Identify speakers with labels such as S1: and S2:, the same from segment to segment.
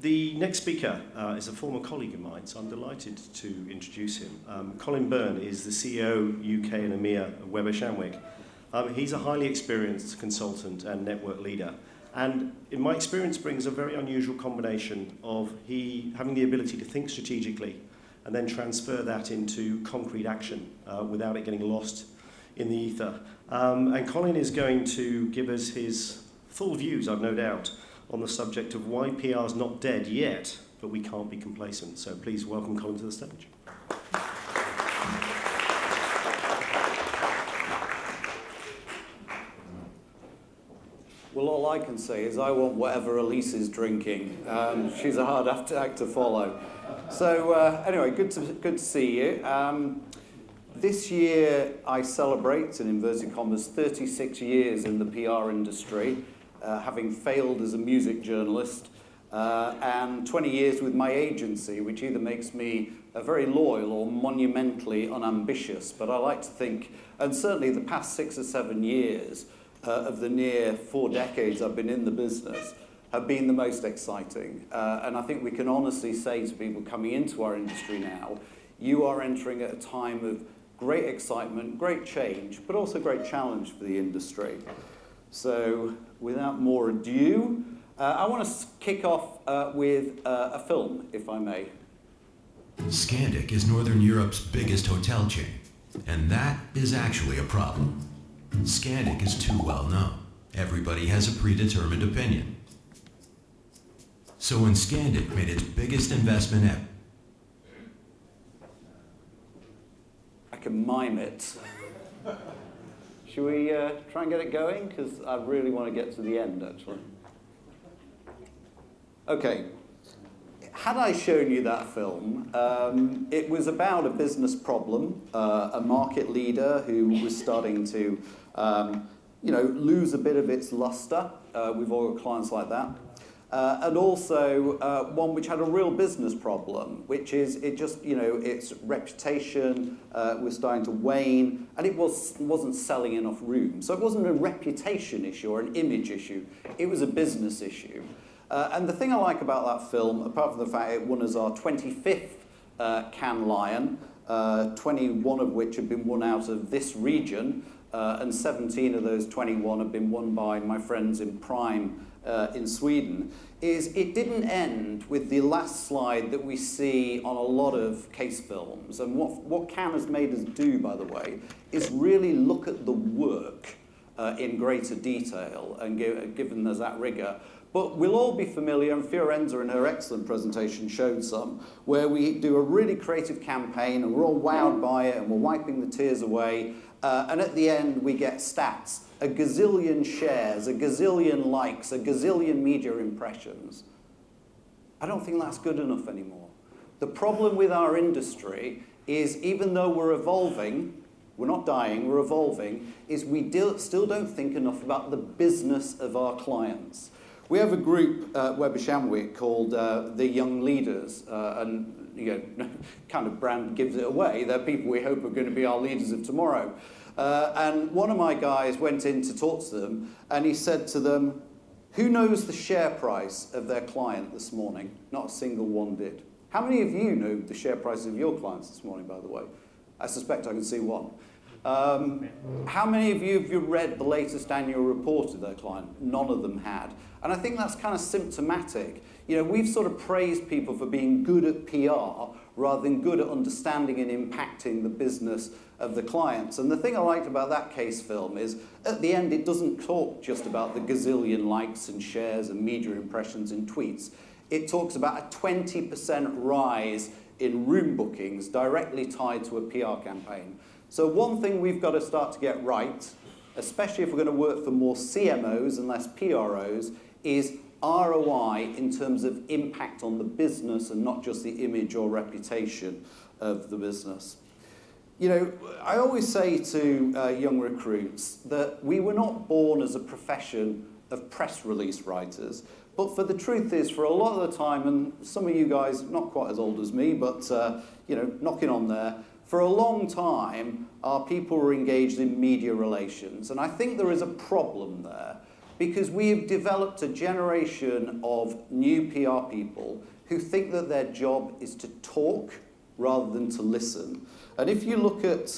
S1: The next speaker is a former colleague of mine, so I'm delighted to introduce him. Colin Byrne is the CEO UK and EMEA of Weber Shandwick. He's a highly experienced consultant and network leader, and in my experience brings a very unusual combination of having the ability to think strategically and then transfer that into concrete action without it getting lost in the ether. And Colin is going to give us his full views, I've no doubt, on the subject of why PR is not dead yet, but we can't be complacent. So please welcome Colin to the stage.
S2: Well, all I can say is I want whatever Elise is drinking. She's a hard act to follow. So anyway, good to see you. This year I celebrate, in inverted commas, 36 years in the PR industry. Having failed as a music journalist, and 20 years with my agency, which either makes me very loyal or monumentally unambitious. But I like to think, and certainly the past 6 or 7 years of the near 4 decades I've been in the business have been the most exciting. And I think we can honestly say to people coming into our industry now, you are entering at a time of great excitement, great change, but also great challenge for the industry. So, without more ado, I want to kick off with a film, if I may.
S3: Shandwick is Northern Europe's biggest hotel chain, and that is actually a problem. Shandwick is too well known. Everybody has a predetermined opinion. So when Shandwick made its biggest investment ever...
S2: I can mime it. Should we try and get it going? Because I really want to get to the end, actually. Okay. Had I shown you that film, it was about a business problem, a market leader who was starting to, lose a bit of its luster. We've all got clients like that. And also one which had a real business problem, which is its reputation was starting to wane, and it wasn't selling enough rooms. So it wasn't a reputation issue or an image issue, it was a business issue. And the thing I like about that film, apart from the fact it won us our 25th Cannes Lion, 21 of which have been won out of this region, and 17 of those 21 have been won by my friends in Prime in Sweden, is it didn't end with the last slide that we see on a lot of case films. And what Cannes has made us do, by the way, is really look at the work in greater detail and given there's that rigor. But we'll all be familiar, and Fiorenza in her excellent presentation showed some, where we do a really creative campaign and we're all wowed by it and we're wiping the tears away. And at the end, we get stats, a gazillion shares, a gazillion likes, a gazillion media impressions. I don't think that's good enough anymore. The problem with our industry is, even though we're evolving, we're not dying, we're evolving, is we still don't think enough about the business of our clients. We have a group at Weber Shandwick called the Young Leaders, and kind of brand gives it away. They're people we hope are going to be our leaders of tomorrow. And one of my guys went in to talk to them, and he said to them, who knows the share price of their client this morning? Not a single one did. How many of you know the share price of your clients this morning, by the way? I suspect I can see one. How many of you have read the latest annual report of their client? None of them had. And I think that's kind of symptomatic. We've sort of praised people for being good at PR rather than good at understanding and impacting the business of the clients. And the thing I liked about that case film is, at the end, it doesn't talk just about the gazillion likes and shares and media impressions and tweets. It talks about a 20% rise in room bookings directly tied to a PR campaign. So one thing we've got to start to get right, especially if we're going to work for more CMOs and less PROs, is ROI in terms of impact on the business and not just the image or reputation of the business. I always say to young recruits that we were not born as a profession of press release writers, but for the truth is, for a lot of the time, and some of you guys, not quite as old as me, but knocking on there, for a long time, our people were engaged in media relations, and I think there is a problem there. because we have developed a generation of new PR people who think that their job is to talk rather than to listen. And if you look at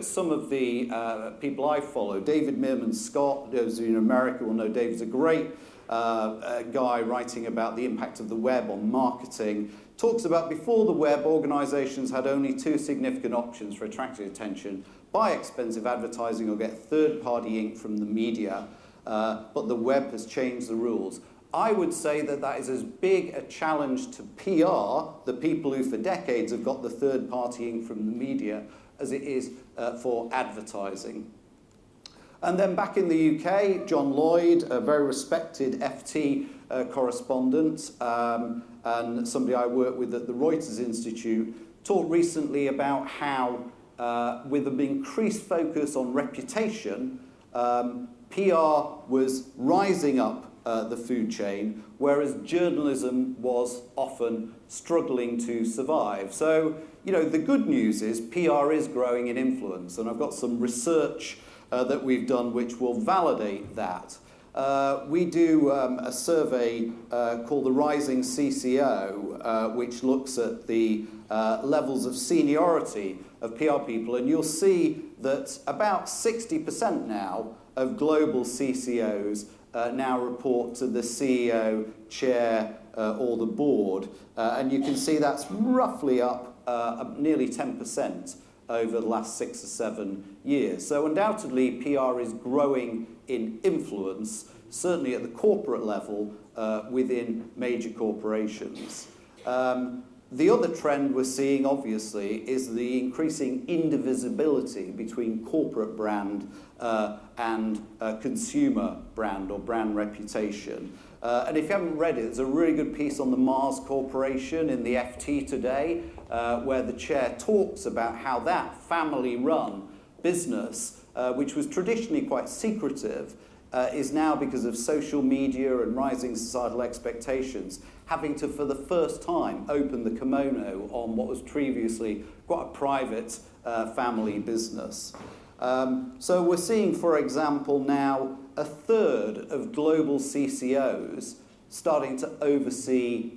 S2: some of the people I follow, David Meerman Scott, those in America will know David's a great guy writing about the impact of the web on marketing. Talks about before the web, organisations had only two significant options for attracting attention: buy expensive advertising or get third-party ink from the media. But the web has changed the rules. I would say that that is as big a challenge to PR, the people who for decades have got the third-party ink from the media, as it is for advertising. And then back in the UK, John Lloyd, a very respected FT correspondent, and somebody I work with at the Reuters Institute, talked recently about how, with an increased focus on reputation, PR was rising up the food chain, whereas journalism was often struggling to survive. So, the good news is PR is growing in influence, and I've got some research that we've done which will validate that. We do a survey called the Rising CCO, which looks at the levels of seniority of PR people, and you'll see that about 60% now of global CCOs now report to the CEO, chair, or the board, and you can see that's roughly up nearly 10% over the last 6 or 7 years. So undoubtedly PR is growing in influence, certainly at the corporate level within major corporations. The other trend we're seeing, obviously, is the increasing indivisibility between corporate brand and consumer brand or brand reputation. And if you haven't read it, there's a really good piece on the Mars Corporation in the FT today, where the chair talks about how that family-run business, which was traditionally quite secretive, is now, because of social media and rising societal expectations, having to, for the first time, open the kimono on what was previously quite a private family business. So we're seeing, for example, now a third of global CCOs starting to oversee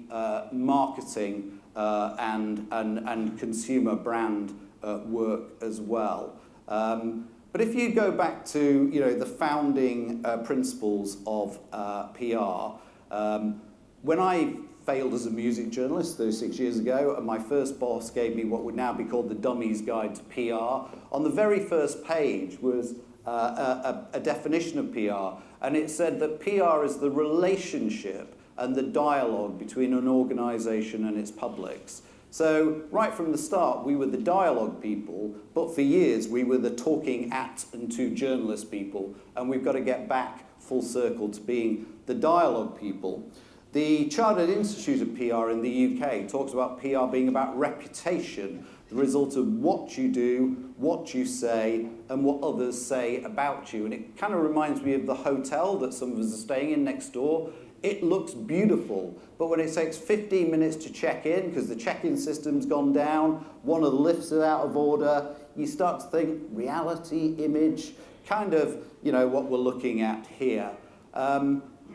S2: marketing and consumer brand work as well. But if you go back to the founding principles of PR, when I failed as a music journalist 36 years ago, and my first boss gave me what would now be called the Dummy's Guide to PR, on the very first page was a definition of PR, and it said that PR is the relationship and the dialogue between an organisation and its publics. So right from the start, we were the dialogue people, but for years we were the talking at and to journalist people, and we've got to get back full circle to being the dialogue people. The Chartered Institute of PR in the UK talks about PR being about reputation, the result of what you do, what you say, and what others say about you. And it kind of reminds me of the hotel that some of us are staying in next door. It looks beautiful, but when it takes 15 minutes to check in because the check-in system's gone down, one of the lifts is out of order, you start to think reality, image, kind of, what we're looking at here.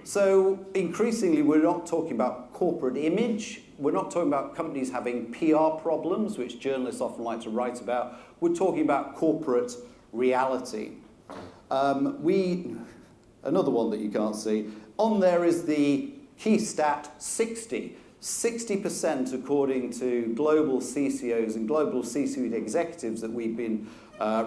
S2: So increasingly, we're not talking about corporate image. We're not talking about companies having PR problems, which journalists often like to write about. We're talking about corporate reality. Another one that you can't see. On there is the key stat 60. 60%, according to global CCOs and global C-suite executives that we've been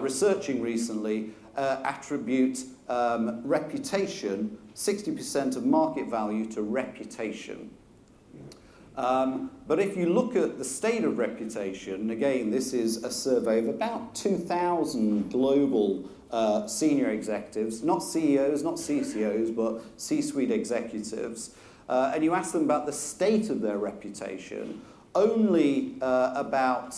S2: researching recently, attribute reputation, 60% of market value to reputation. But if you look at the state of reputation, again, this is a survey of about 2,000 global senior executives, not CEOs, not CCOs, but C-suite executives, and you ask them about the state of their reputation, only about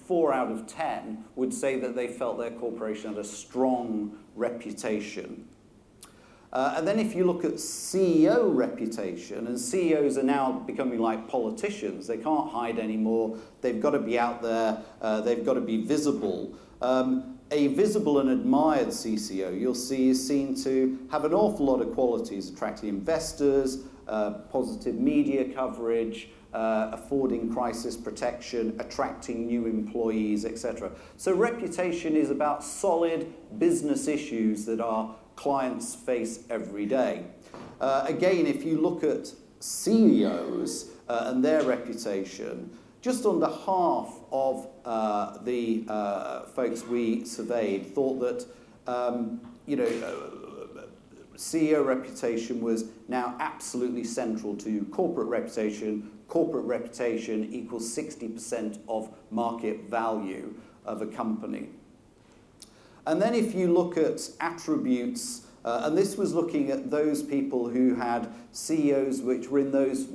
S2: 4 out of 10 would say that they felt their corporation had a strong reputation. And then if you look at CEO reputation, and CEOs are now becoming like politicians, they can't hide anymore, they've got to be out there, they've got to be visible. a visible and admired CCO, you'll see, is seen to have an awful lot of qualities: attracting investors, positive media coverage, affording crisis protection, attracting new employees, etc. So reputation is about solid business issues that our clients face every day. Again, if you look at CEOs and their reputation, just under half of the folks we surveyed thought that CEO reputation was now absolutely central to corporate reputation. Corporate reputation equals 60% of market value of a company. And then if you look at attributes, and this was looking at those people who had CEOs which were in those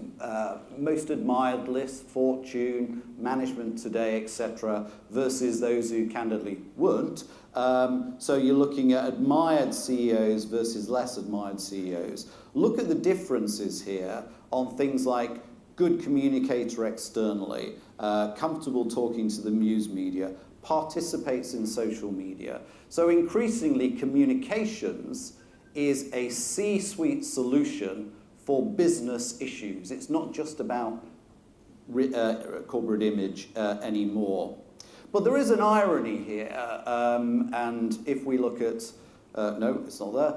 S2: most admired lists, Fortune, Management Today, etc., versus those who candidly weren't. So you're looking at admired CEOs versus less admired CEOs. Look at the differences here on things like good communicator externally, comfortable talking to the news media, participates in social media. So increasingly, communications is a C-suite solution for business issues. It's not just about corporate image anymore. But there is an irony here, and if we look at, no, it's not there.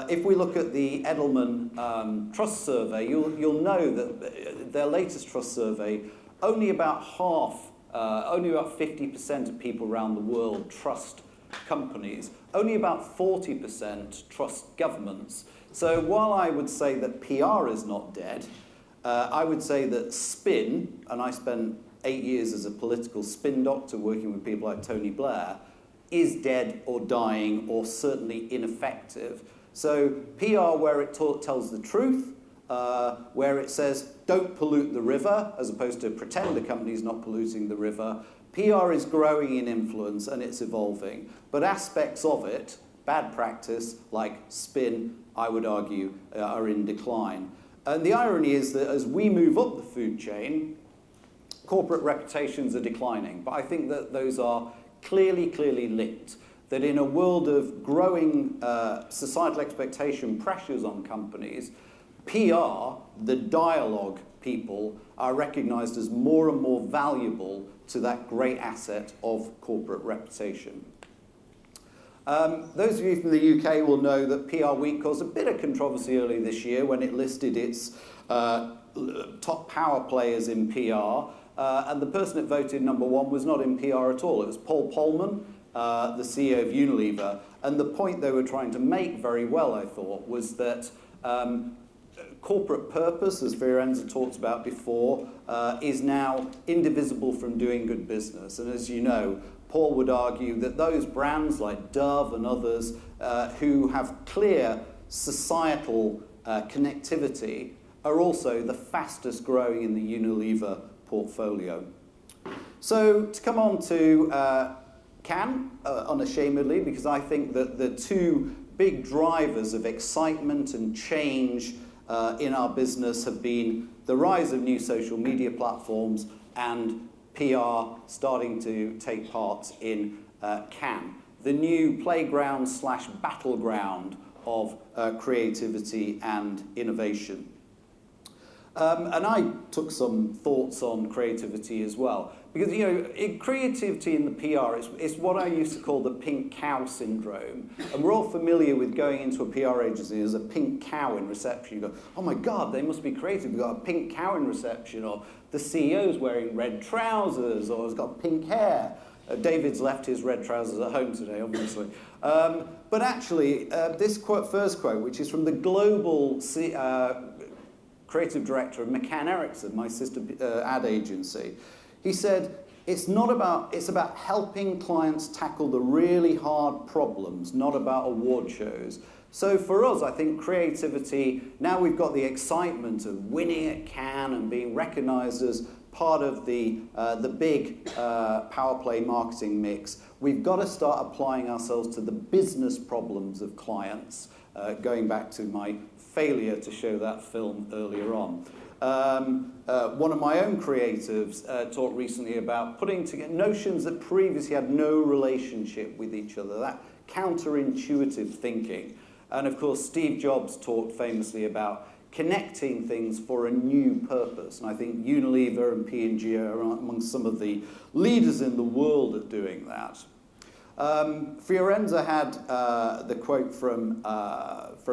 S2: If we look at the Edelman Trust Survey, you'll know that their latest trust survey, only about 50% of people around the world trust companies. Only about 40% trust governments. So while I would say that PR is not dead, I would say that spin, and I spent 8 years as a political spin doctor working with people like Tony Blair, is dead or dying or certainly ineffective. So PR where it tells the truth, where it says don't pollute the river as opposed to pretend the company's not polluting the river. PR is growing in influence and it's evolving. But aspects of it, bad practice like spin, I would argue, are in decline. And the irony is that as we move up the food chain, corporate reputations are declining. But I think that those are clearly linked. That in a world of growing societal expectation pressures on companies, PR, the dialogue people, are recognised as more and more valuable to that great asset of corporate reputation. Those of you from the UK will know that PR Week caused a bit of controversy earlier this year when it listed its top power players in PR, and the person it voted number one was not in PR at all. It was Paul Polman, the CEO of Unilever, and the point they were trying to make very well, I thought, was that corporate purpose, as Firenze talked about before, is now indivisible from doing good business. And as you know, Paul would argue that those brands like Dove and others who have clear societal connectivity are also the fastest growing in the Unilever portfolio. So to come on to Cannes, unashamedly, because I think that the two big drivers of excitement and change in our business have been the rise of new social media platforms and PR starting to take part in Cannes, the new playground / battleground of creativity and innovation. And I took some thoughts on creativity as well. Because, you know, creativity in the PR is what I used to call the pink cow syndrome. And we're all familiar with going into a PR agency as a pink cow in reception. You go, oh my God, they must be creative. We've got a pink cow in reception. Or the CEO's wearing red trousers, or has got pink hair. David's left his red trousers at home today, obviously. But actually, this first quote, which is from the global creative director of McCann Erickson, my sister ad agency. He said, it's about helping clients tackle the really hard problems, not about award shows. So for us, I think creativity, now we've got the excitement of winning at Cannes and being recognized as part of the big power play marketing mix. We've got to start applying ourselves to the business problems of clients going back to my failure to show that film earlier on. One of my own creatives talked recently about putting together notions that previously had no relationship with each other, that counterintuitive thinking. And of course, Steve Jobs talked famously about connecting things for a new purpose. And I think Unilever and P&G are among some of the leaders in the world at doing that. Fiorenza had the quote from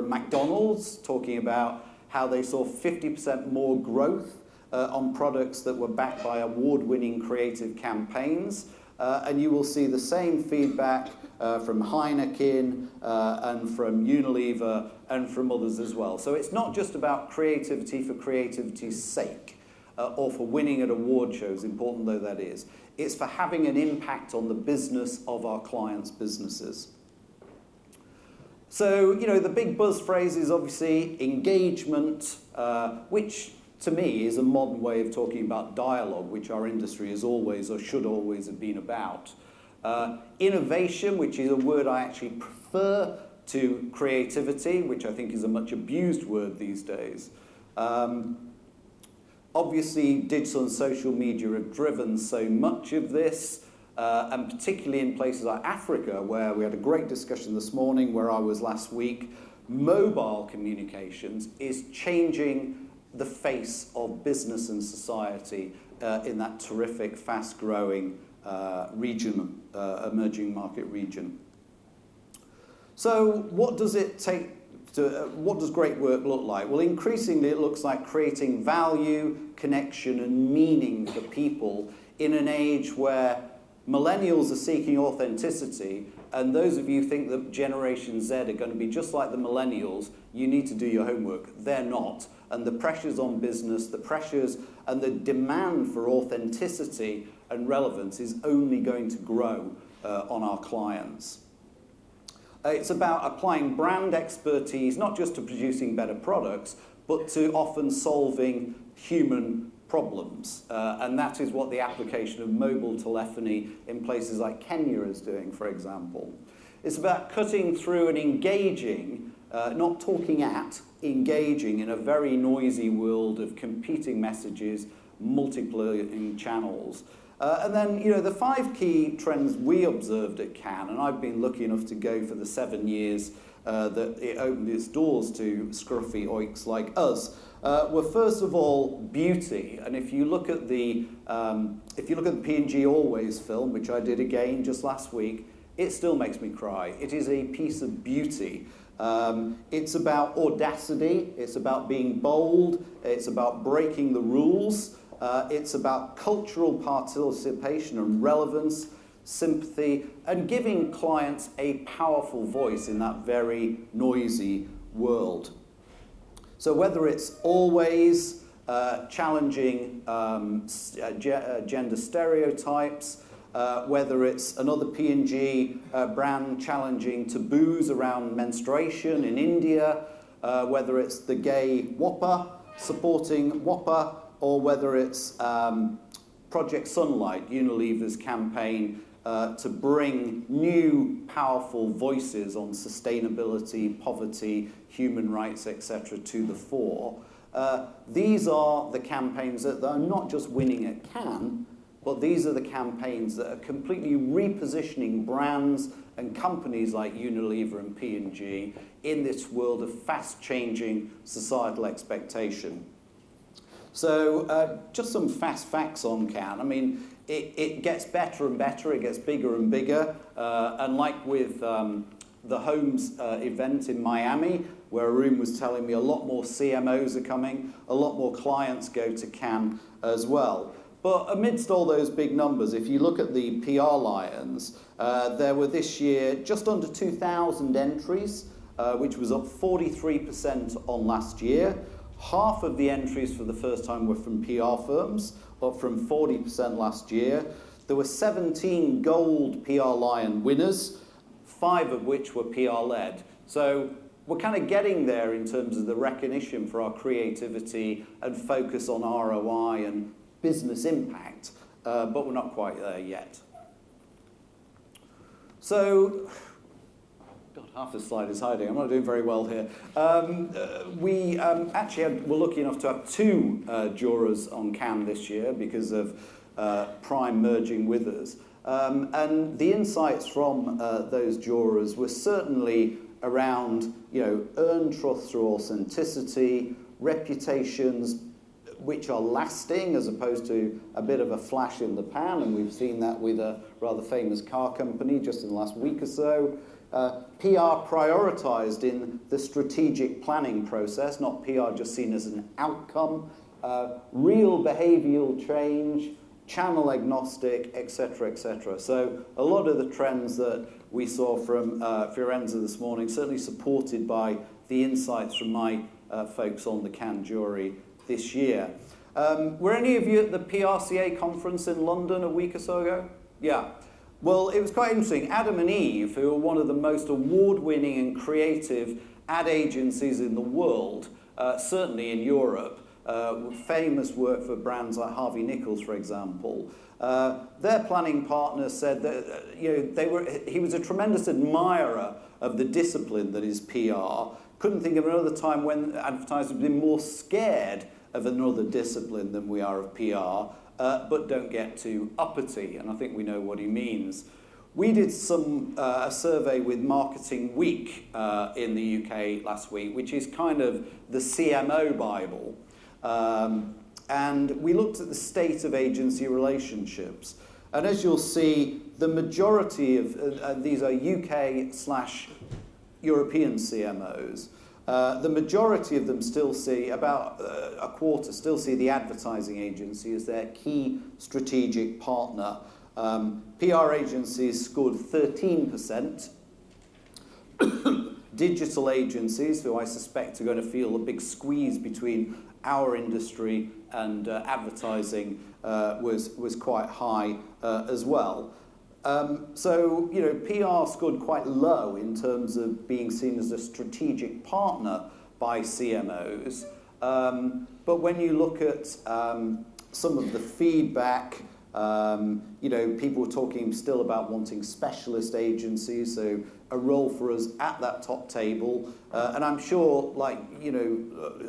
S2: McDonald's talking about how they saw 50% more growth on products that were backed by award-winning creative campaigns. And you will see the same feedback from Heineken and from Unilever and from others as well. So it's not just about creativity for creativity's sake or for winning at award shows, important though that is. It's for having an impact on the business of our clients' businesses. So, you know, the big buzz phrase is obviously engagement, which to me is a modern way of talking about dialogue, which our industry is always or should always have been about. Innovation, which is a word I actually prefer to creativity, which I think is a much abused word these days. Obviously, digital and social media have driven so much of this, and particularly in places like Africa, where we had a great discussion this morning, where I was last week. Mobile communications is changing the face of business and society in that terrific, fast-growing region, emerging market region. So what does it take what does great work look like? Well, increasingly it looks like creating value, connection and meaning for people in an age where millennials are seeking authenticity, and those of you who think that Generation Z are going to be just like the millennials, you need to do your homework. They're not. And the pressures on business, the pressures and the demand for authenticity and relevance is only going to grow on our clients. It's about applying brand expertise, not just to producing better products, but to often solving human problems. And that is what the application of mobile telephony in places like Kenya is doing, for example. It's about cutting through and engaging, not talking at, engaging in a very noisy world of competing messages, multiplying channels. And then, you know, the 5 key trends we observed at Cannes, and I've been lucky enough to go for the 7 years that it opened its doors to scruffy oiks like us, were first of all beauty. And if you look at the P&G Always film, which I did again just last week, it still makes me cry. It is a piece of beauty. It's about audacity. It's about being bold. It's about breaking the rules. It's about cultural participation and relevance, sympathy, and giving clients a powerful voice in that very noisy world. So whether it's Always challenging gender stereotypes, whether it's another P&G brand challenging taboos around menstruation in India, whether it's the gay Whopper supporting Whopper, or whether it's Project Sunlight, Unilever's campaign to bring new powerful voices on sustainability, poverty, human rights, etc. to the fore. These are the campaigns that are not just winning at Cannes, but these are the campaigns that are completely repositioning brands and companies like Unilever and P&G in this world of fast-changing societal expectation. So just some fast facts on Cannes. I mean, it gets better and better, it gets bigger and bigger, and like with the Homes event in Miami, where Arun was telling me a lot more CMOs are coming, a lot more clients go to Cannes as well. But amidst all those big numbers, if you look at the PR Lions, there were this year just under 2,000 entries, which was up 43% on last year. Half of the entries for the first time were from PR firms, up from 40% last year. There were 17 gold PR Lion winners, 5 of which were PR-led. So we're kind of getting there in terms of the recognition for our creativity and focus on ROI and business impact, but we're not quite there yet. So God, half the slide is hiding. I'm not doing very well here. We actually were lucky enough to have 2 jurors on Cannes this year because of Prime merging with us. And the insights from those jurors were certainly around, earned trust through authenticity, reputations which are lasting as opposed to a bit of a flash in the pan, and we've seen that with a rather famous car company just in the last week or so. PR prioritised in the strategic planning process, not PR just seen as an outcome, real behavioural change, channel agnostic, etc., etc. So a lot of the trends that we saw from Firenze this morning, certainly supported by the insights from my folks on the Cannes jury this year. Were any of you at the PRCA conference in London a week or so ago? Yeah. Well, it was quite interesting. Adam and Eve, who are one of the most award-winning and creative ad agencies in the world, certainly in Europe, famous work for brands like Harvey Nichols, for example. Their planning partner said that he was a tremendous admirer of the discipline that is PR. Couldn't think of another time when advertisers have been more scared of another discipline than we are of PR, but don't get too uppity, and I think we know what he means. We did a survey with Marketing Week in the UK last week, which is kind of the CMO Bible. And we looked at the state of agency relationships. And as you'll see, the majority of these are UK/European CMOs. The majority of them still see, about a quarter, still see the advertising agency as their key strategic partner. PR agencies scored 13%. Digital agencies, who I suspect are going to feel a big squeeze between our industry and advertising, was quite high as well. So, PR scored quite low in terms of being seen as a strategic partner by CMOs. But when you look at some of the feedback, people were talking still about wanting specialist agencies, so a role for us at that top table. And I'm sure, like,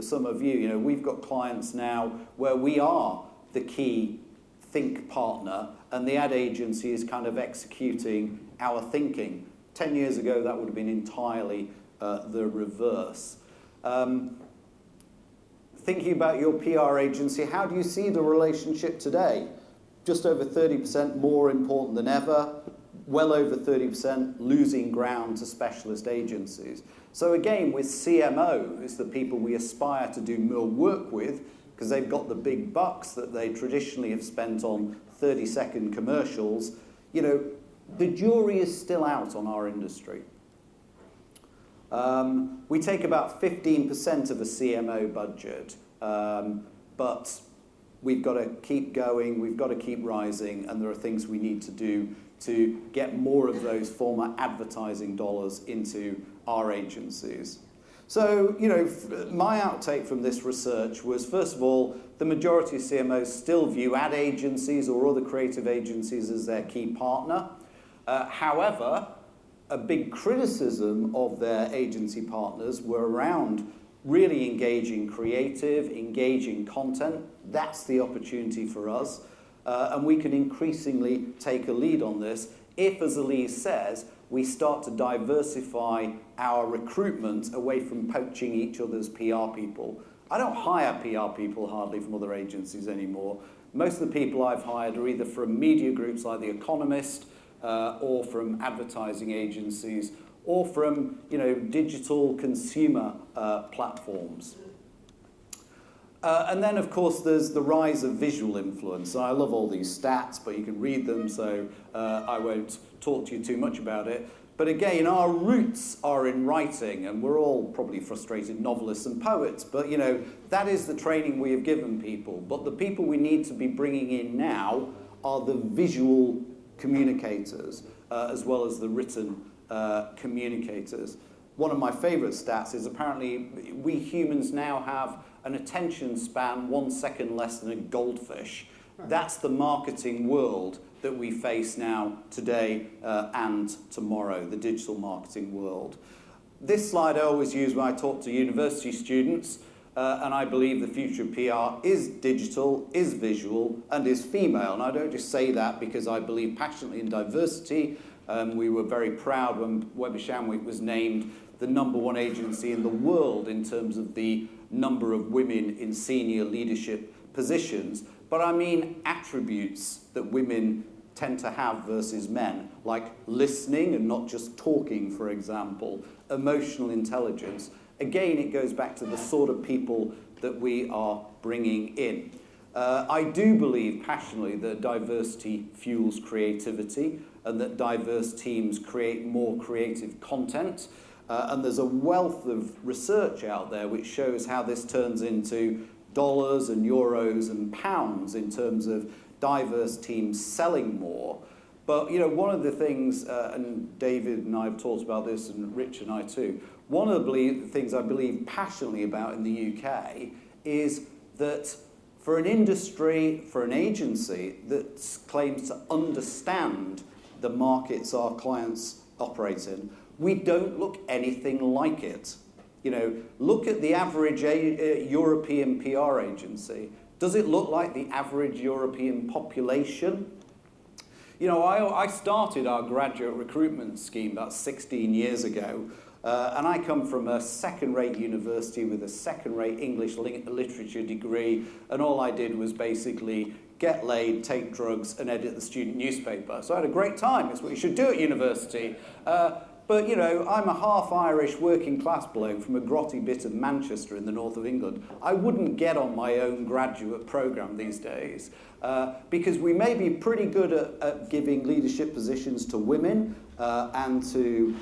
S2: some of you, we've got clients now where we are the key think partner, and the ad agency is kind of executing our thinking. 10 years ago, that would have been entirely the reverse. Thinking about your PR agency, how do you see the relationship today? Just over 30% more important than ever, well over 30% losing ground to specialist agencies. So again, with CMOs, the people we aspire to do more work with, because they've got the big bucks that they traditionally have spent on 30-second commercials, the jury is still out on our industry. We take about 15% of a CMO budget, but we've got to keep going, we've got to keep rising, and there are things we need to do to get more of those former advertising dollars into our agencies. So, my outtake from this research was, first of all, the majority of CMOs still view ad agencies or other creative agencies as their key partner. However, a big criticism of their agency partners were around really engaging creative, engaging content. That's the opportunity for us. And we can increasingly take a lead on this if, as Elise says, we start to diversify our recruitment away from poaching each other's PR people. I don't hire PR people hardly from other agencies anymore. Most of the people I've hired are either from media groups like The Economist, or from advertising agencies, or from digital consumer platforms. And then, of course, there's the rise of visual influence. I love all these stats, but you can read them, so I won't talk to you too much about it. But again, our roots are in writing, and we're all probably frustrated novelists and poets, but that is the training we have given people. But the people we need to be bringing in now are the visual communicators, as well as the written communicators. One of my favorite stats is apparently we humans now have an attention span 1 second less than a goldfish. That's the marketing world that we face now, today and tomorrow, the digital marketing world. This slide I always use when I talk to university students, and I believe the future of PR is digital, is visual, and is female. And I don't just say that because I believe passionately in diversity. We were very proud when Weber Shandwick was named the #1 agency in the world in terms of the number of women in senior leadership positions. But I mean attributes that women tend to have versus men, like listening and not just talking, for example, emotional intelligence. Again, it goes back to the sort of people that we are bringing in. I do believe passionately that diversity fuels creativity and that diverse teams create more creative content. And there's a wealth of research out there which shows how this turns into dollars and euros and pounds in terms of diverse teams selling more. But, you know, one of the things, and David and I have talked about this, and Rich and I too, one of the things I believe passionately about in the UK is that for an industry, for an agency that claims to understand the markets our clients operate in, we don't look anything like it. You know, look at the average European PR agency. Does it look like the average European population? You know, I started our graduate recruitment scheme about 16 years ago, and I come from a second-rate university with a second-rate English literature degree, and all I did was basically get laid, take drugs, and edit the student newspaper. So I had a great time. It's what you should do at university. But, you know, I'm a half-Irish working-class bloke from a grotty bit of Manchester in the north of England. I wouldn't get on my own graduate programme these days because we may be pretty good at giving leadership positions to women and to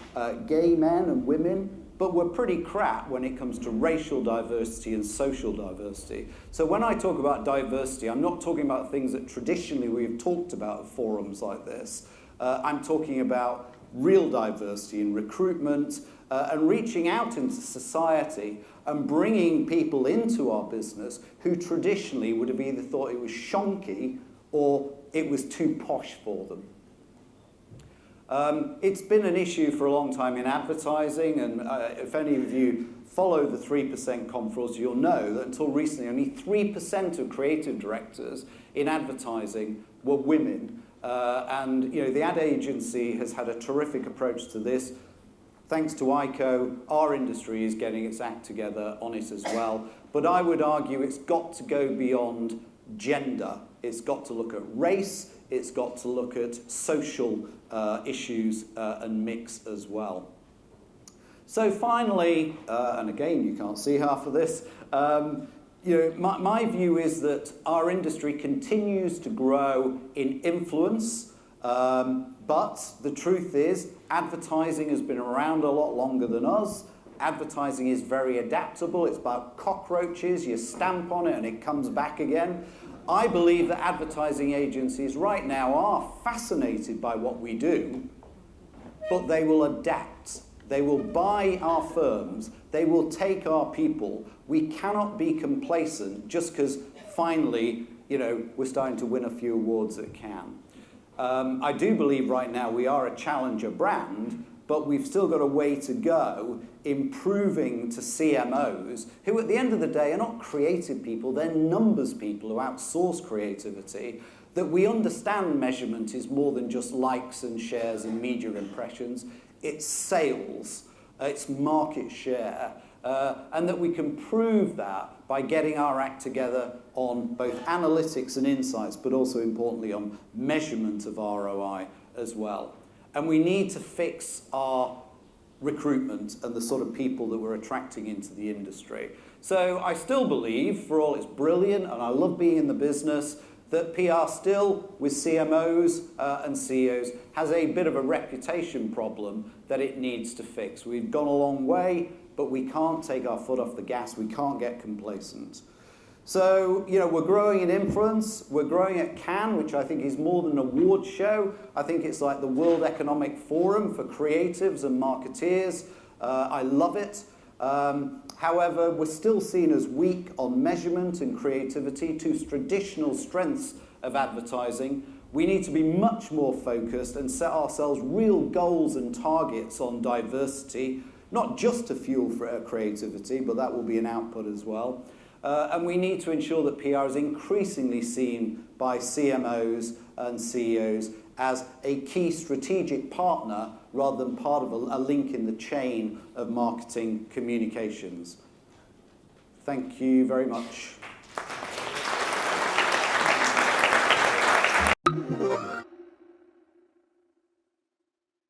S2: gay men and women, but we're pretty crap when it comes to racial diversity and social diversity. So when I talk about diversity, I'm not talking about things that traditionally we've talked about at forums like this. I'm talking about real diversity in recruitment and reaching out into society and bringing people into our business who traditionally would have either thought it was shonky or it was too posh for them. It's been an issue for a long time in advertising, and if any of you follow the 3% conference, you'll know that until recently only 3% of creative directors in advertising were women. And you know, the ad agency has had a terrific approach to this. Thanks to ICCO, our industry is getting its act together on it as well. But I would argue it's got to go beyond gender. It's got to look at race. It's got to look at social issues and mix as well. So finally, and again, you can't see half of this, you know, my view is that our industry continues to grow in influence, but the truth is advertising has been around a lot longer than us. Advertising is very adaptable. It's about cockroaches. You stamp on it and it comes back again. I believe that advertising agencies right now are fascinated by what we do, but they will adapt. They will buy our firms. They will take our people. We cannot be complacent just because finally, you know, we're starting to win a few awards at Cannes. I do believe right now we are a challenger brand, but we've still got a way to go improving to CMOs who at the end of the day are not creative people, they're numbers people who outsource creativity, that we understand measurement is more than just likes and shares and media impressions. It's sales, it's market share, and that we can prove that by getting our act together on both analytics and insights, but also importantly on measurement of ROI as well. And we need to fix our recruitment and the sort of people that we're attracting into the industry. So I still believe, for all it's brilliant, and I love being in the business, that PR still, with CMOs and CEOs, has a bit of a reputation problem that it needs to fix. We've gone a long way, but we can't take our foot off the gas. We can't get complacent. So, you know, we're growing in influence. We're growing at Cannes, which I think is more than an award show. I think it's like the World Economic Forum for creatives and marketeers. I love it. However, we're still seen as weak on measurement and creativity, two traditional strengths of advertising. We need to be much more focused and set ourselves real goals and targets on diversity, not just to fuel for creativity, but that will be an output as well. And we need to ensure that PR is increasingly seen by CMOs and CEOs as a key strategic partner rather than part of a link in the chain of marketing communications. Thank you very much.